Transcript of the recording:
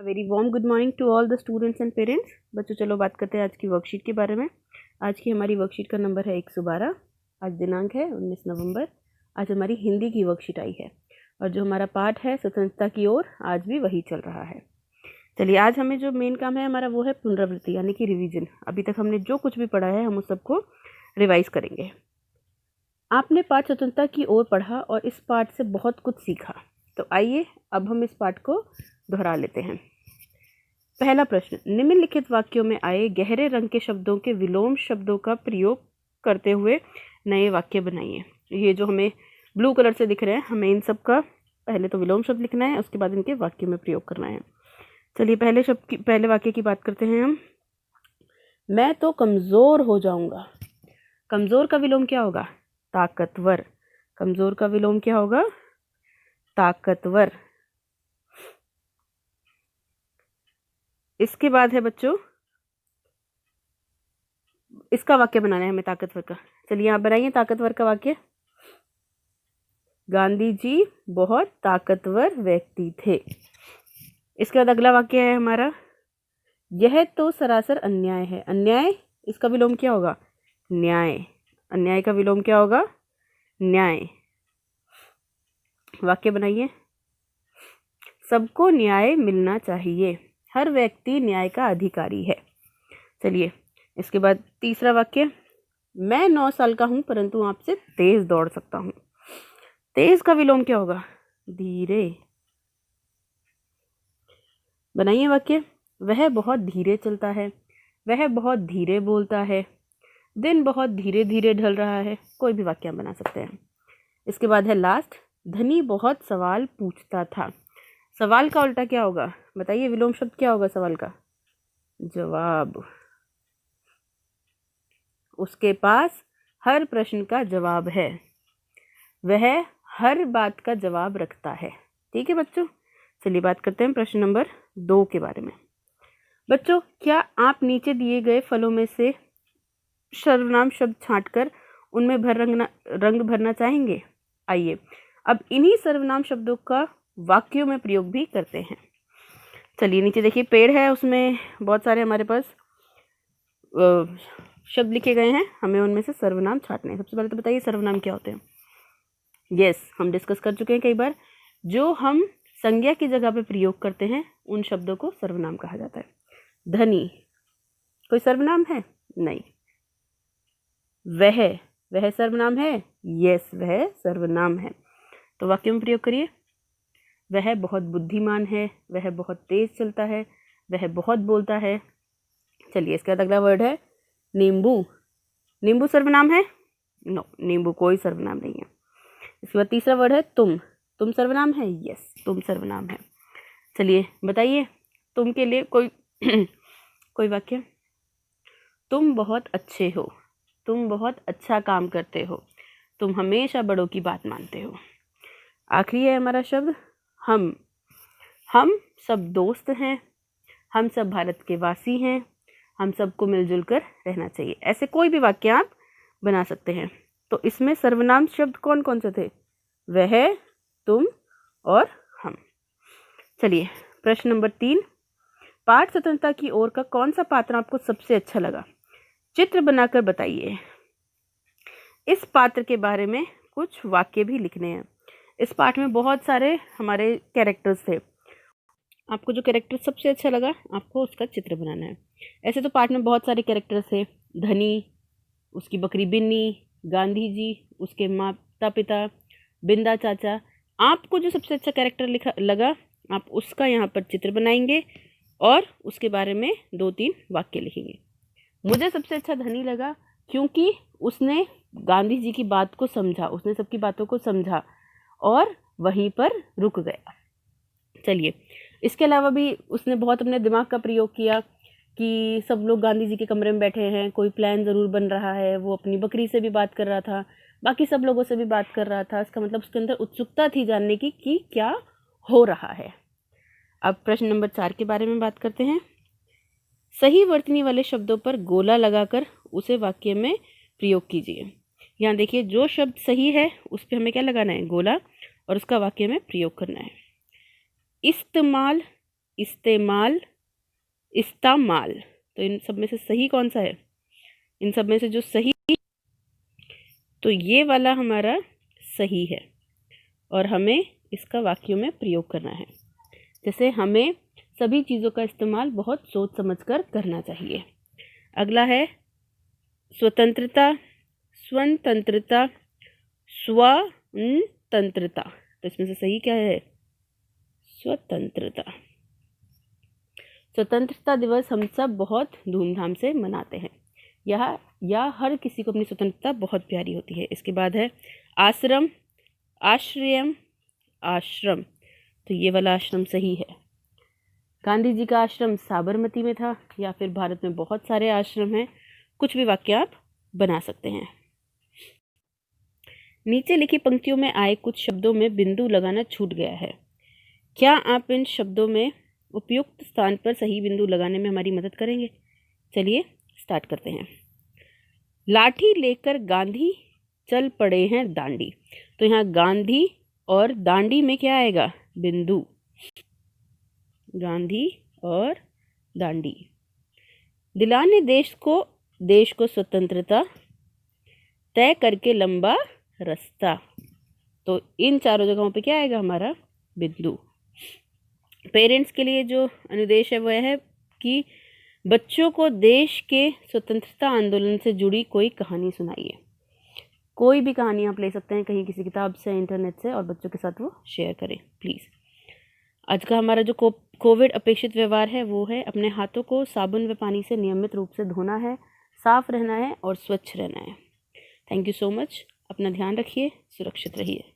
Very warm good morning to all the students and parents. बच्चों चलो बात करते हैं आज की वर्कशीट के बारे में। आज की हमारी वर्कशीट का नंबर है 112। आज दिनांक है 19 नवंबर। आज हमारी हिंदी की वर्कशीट आई है और जो हमारा पाठ है स्वतंत्रता की ओर, आज भी वही चल रहा है। चलिए, आज हमें जो मेन काम है हमारा वो है पुनरावृत्ति यानी कि रिवीजन। अभी तक हमने जो कुछ भी पढ़ा है हम उस सबको रिवाइज करेंगे। आपने पाठ स्वतंत्रता की ओर पढ़ा और इस पाठ से बहुत कुछ सीखा, तो आइए अब हम इस पाठ को दोहरा लेते हैं। पहला प्रश्न, निम्नलिखित वाक्यों में आए गहरे रंग के शब्दों के विलोम शब्दों का प्रयोग करते हुए नए वाक्य बनाइए। ये जो हमें ब्लू कलर से दिख रहे हैं, हमें इन सब का पहले तो विलोम शब्द लिखना है, उसके बाद इनके वाक्य में प्रयोग करना है। चलिए पहले वाक्य की बात करते हैं हम। मैं तो कमज़ोर हो जाऊंगा। कमज़ोर का विलोम क्या होगा? ताकतवर। कमज़ोर का विलोम क्या होगा? ताकतवर। इसके बाद है बच्चों, इसका वाक्य बनाना है हमें ताकतवर का। चलिए आप बनाइए ताकतवर का वाक्य। गांधी जी बहुत ताकतवर व्यक्ति थे। इसके बाद अगला वाक्य है हमारा, यह तो सरासर अन्याय है। अन्याय, इसका विलोम क्या होगा? न्याय। अन्याय का विलोम क्या होगा? न्याय। वाक्य बनाइए, सबको न्याय मिलना चाहिए, हर व्यक्ति न्याय का अधिकारी है। चलिए इसके बाद तीसरा वाक्य, मैं 9 साल का हूं परंतु आपसे तेज दौड़ सकता हूं। तेज का विलोम क्या होगा? धीरे। बनाइए वाक्य, वह बहुत धीरे चलता है, वह बहुत धीरे बोलता है, दिन बहुत धीरे धीरे ढल रहा है। कोई भी वाक्य बना सकते हैं। इसके बाद है लास्ट, धनी बहुत सवाल पूछता था। सवाल का उल्टा क्या होगा? बताइए, विलोम शब्द क्या होगा सवाल का? जवाब। उसके पास हर प्रश्न का जवाब है, वह हर बात का जवाब रखता है। ठीक है बच्चों, चलिए बात करते हैं प्रश्न नंबर 2 के बारे में। बच्चों, क्या आप नीचे दिए गए फलों में से सर्वनाम शब्द छांटकर उनमें रंग भरना चाहेंगे? आइए अब इन्हीं सर्वनाम शब्दों का वाक्यों में प्रयोग भी करते हैं। चलिए नीचे देखिए, पेड़ है, उसमें बहुत सारे हमारे पास शब्द लिखे गए हैं, हमें उनमें से सर्वनाम छांटने हैं। सबसे पहले तो बताइए सर्वनाम क्या होते हैं? यस, हम डिस्कस कर चुके हैं कई बार। जो हम संज्ञा की जगह पे प्रयोग करते हैं उन शब्दों को सर्वनाम कहा जाता है। धनी कोई सर्वनाम है? नहीं। वह सर्वनाम है? यस, वह सर्वनाम है। तो वाक्य में प्रयोग करिए, वह बहुत बुद्धिमान है, वह बहुत तेज चलता है, वह बहुत बोलता है। चलिए इसके बाद अगला वर्ड है नींबू। नींबू सर्वनाम है? नो, नींबू कोई सर्वनाम नहीं है। इसके बाद तीसरा वर्ड है तुम। तुम सर्वनाम है? यस, तुम सर्वनाम है। चलिए बताइए तुम के लिए कोई कोई वाक्य। तुम बहुत अच्छे हो, तुम बहुत अच्छा काम करते हो, तुम हमेशा बड़ों की बात मानते हो। आखिरी है हमारा शब्द हम। हम सब दोस्त हैं, हम सब भारत के वासी हैं, हम सबको मिलजुल कर रहना चाहिए। ऐसे कोई भी वाक्य आप बना सकते हैं। तो इसमें सर्वनाम शब्द कौन कौन से थे? वह, तुम और हम। चलिए प्रश्न नंबर 3, पाठ स्वतंत्रता की ओर का कौन सा पात्र आपको सबसे अच्छा लगा? चित्र बनाकर बताइए। इस पात्र के बारे में कुछ वाक्य भी लिखने हैं। इस पाठ में बहुत सारे हमारे कैरेक्टर्स थे। आपको जो कैरेक्टर सबसे अच्छा लगा आपको उसका चित्र बनाना है। ऐसे तो पाठ में बहुत सारे कैरेक्टर्स थे, धनी, उसकी बकरी बिन्नी, गांधी जी, उसके माता पिता, बिंदा चाचा। आपको जो सबसे अच्छा कैरेक्टर लगा आप उसका यहाँ पर चित्र बनाएंगे और उसके बारे में 2-3 वाक्य लिखेंगे। मुझे सबसे अच्छा धनी लगा क्योंकि उसने गांधी जी की बात को समझा, उसने सबकी बातों को समझा और वहीं पर रुक गया। चलिए इसके अलावा भी उसने बहुत अपने दिमाग का प्रयोग किया कि सब लोग गांधी जी के कमरे में बैठे हैं, कोई प्लान ज़रूर बन रहा है। वो अपनी बकरी से भी बात कर रहा था, बाकी सब लोगों से भी बात कर रहा था। इसका मतलब उसके अंदर उत्सुकता थी जानने की कि क्या हो रहा है। अब प्रश्न नंबर 4 के बारे में बात करते हैं। सही वर्तनी वाले शब्दों पर गोला लगाकर उसे वाक्य में प्रयोग कीजिए। यहाँ देखिए, जो शब्द सही है उस पर हमें क्या लगाना है? गोला, और उसका वाक्य में प्रयोग करना है। इस्तेमाल इस्तेमाल, इस्तामाल। तो इन सब में से सही कौन सा है? इन सब में से जो सही, तो ये वाला हमारा सही है और हमें इसका वाक्यों में प्रयोग करना है। जैसे हमें सभी चीज़ों का इस्तेमाल बहुत सोच समझकर करना चाहिए। अगला है स्वतंत्रता, स्वतंत्रता, स्वतंत्रता। तो इसमें से सही क्या है? स्वतंत्रता। स्वतंत्रता दिवस हम सब बहुत धूमधाम से मनाते हैं। या हर किसी को अपनी स्वतंत्रता बहुत प्यारी होती है। इसके बाद है आश्रम, आश्रयम, आश्रम। तो ये वाला आश्रम सही है। गांधी जी का आश्रम साबरमती में था, या फिर भारत में बहुत सारे आश्रम हैं। कुछ भी वाक्य आप बना सकते हैं। नीचे लिखी पंक्तियों में आए कुछ शब्दों में बिंदु लगाना छूट गया है। क्या आप इन शब्दों में उपयुक्त स्थान पर सही बिंदु लगाने में हमारी मदद करेंगे? चलिए स्टार्ट करते हैं। लाठी लेकर गांधी चल पड़े हैं दांडी। तो यहाँ गांधी और दांडी में क्या आएगा? बिंदु। गांधी और दांडी। दिलाने देश को स्वतंत्रता, तय करके लंबा रास्ता। तो इन चारों जगहों पे क्या आएगा हमारा? बिंदु। पेरेंट्स के लिए जो अनुदेश है वह है कि बच्चों को देश के स्वतंत्रता आंदोलन से जुड़ी कोई कहानी सुनाइए। कोई भी कहानी आप ले सकते हैं कहीं, किसी किताब से, इंटरनेट से, और बच्चों के साथ वो शेयर करें प्लीज़। आज का हमारा जो कोविड अपेक्षित व्यवहार है वो है अपने हाथों को साबुन व पानी से नियमित रूप से धोना है, साफ रहना है और स्वच्छ रहना है। Thank you so much. अपना ध्यान रखिए, सुरक्षित रहिए।